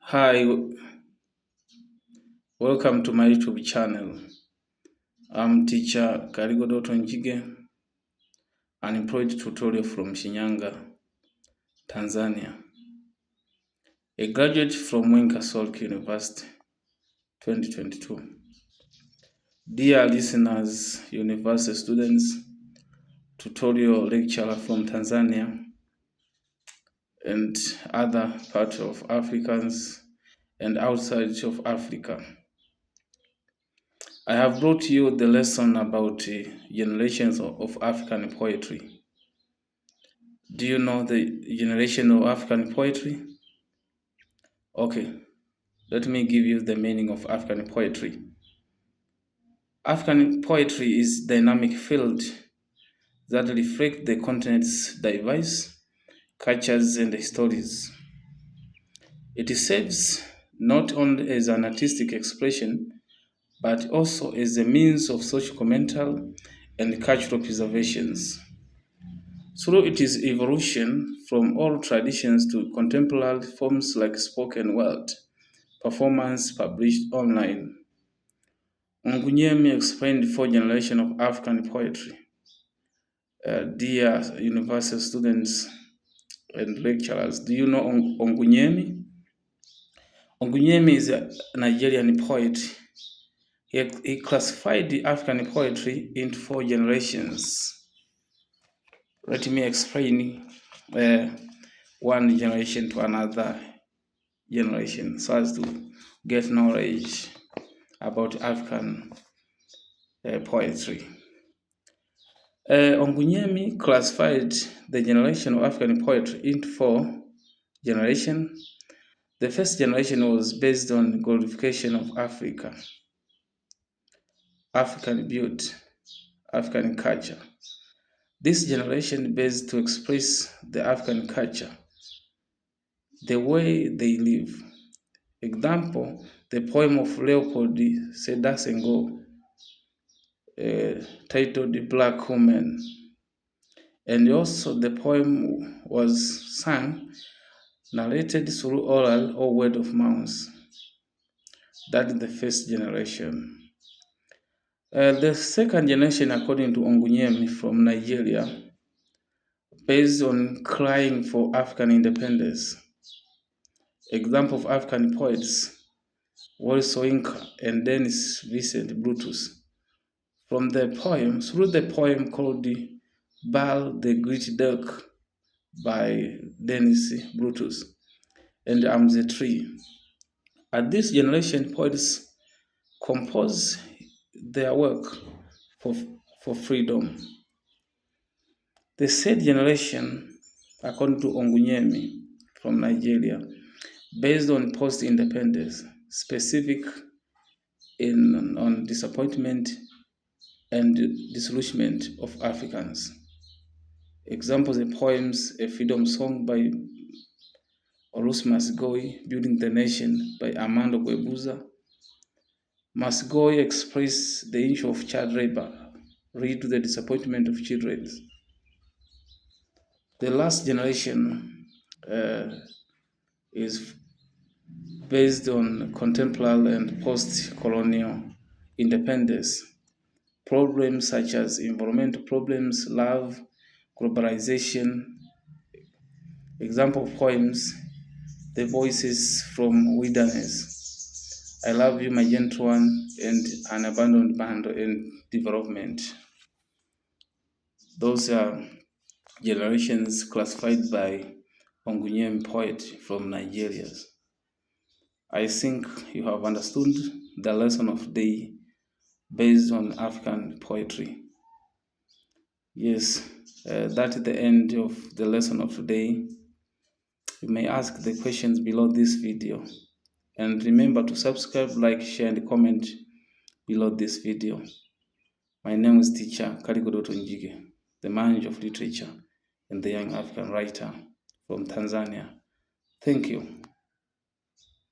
Hi, welcome to my YouTube channel. I'm teacher Kaligo Dotto Njige, an employed tutorial from Shinyanga, Tanzania. A graduate from Solk University, 2022. Dear listeners, university students, tutorial lecturer from Tanzania and other parts of Africans and outside of Africa. I have brought you the lesson about generations of African poetry. Do you know the generation of African poetry? Okay, let me give you the meaning of African poetry. African poetry is dynamic field that reflect the continent's diverse cultures and stories. It serves not only as an artistic expression, but also as a means of social commentary and cultural preservations. Through its evolution from oral traditions to contemporary forms like spoken word, performance published online, Ngunyemi explained four generations of African poetry. Dear university students and lecturers, do you know Ongunyemi? Ongunyemi is a Nigerian poet. He classified the African poetry into four generations. Let me explain one generation to another generation so as to get knowledge about African poetry. Ongunyemi classified the generation of African poetry into four generations. The first generation was based on glorification of Africa, African beauty, African culture. This generation based to express the African culture, the way they live. Example, the poem of Leopold Sedar Senghor, titled The Black Woman. And also the poem was sung, narrated through oral or word of mouth. That is the first generation. The second generation, according to Ongunyemi from Nigeria, based on crying for African independence. Example of African poets, Wole Soyinka and Dennis Vincent Brutus. From the poem, through the poem called Bal the Great Duck by Dennis Brutus and I'm the Tree. At this generation, poets compose their work for freedom. The third generation, according to Ongunyemi from Nigeria, based on post-independence, specific on disappointment and disillusionment of Africans. Examples of poems, A Freedom Song by Orus Masgoi, Building the Nation by Armando Guebuza. Masgoi expressed the issue of child labor, read to the disappointment of children. The last generation is based on contemporary and post-colonial independence. Problems such as environmental problems, love, globalization. Example poems, The Voices from Wilderness, I Love You, My Gentle One, and An Abandoned Band and Development. Those are generations classified by Ongunyem poet from Nigeria. I think you have understood the lesson of the day based on African poetry. Yes, that is the end of the lesson of today. You may ask the questions below this video. And remember to subscribe, like, share, and comment below this video. My name is teacher Kaligo Dotto Njige, the manager of literature and the young African writer from Tanzania. Thank you.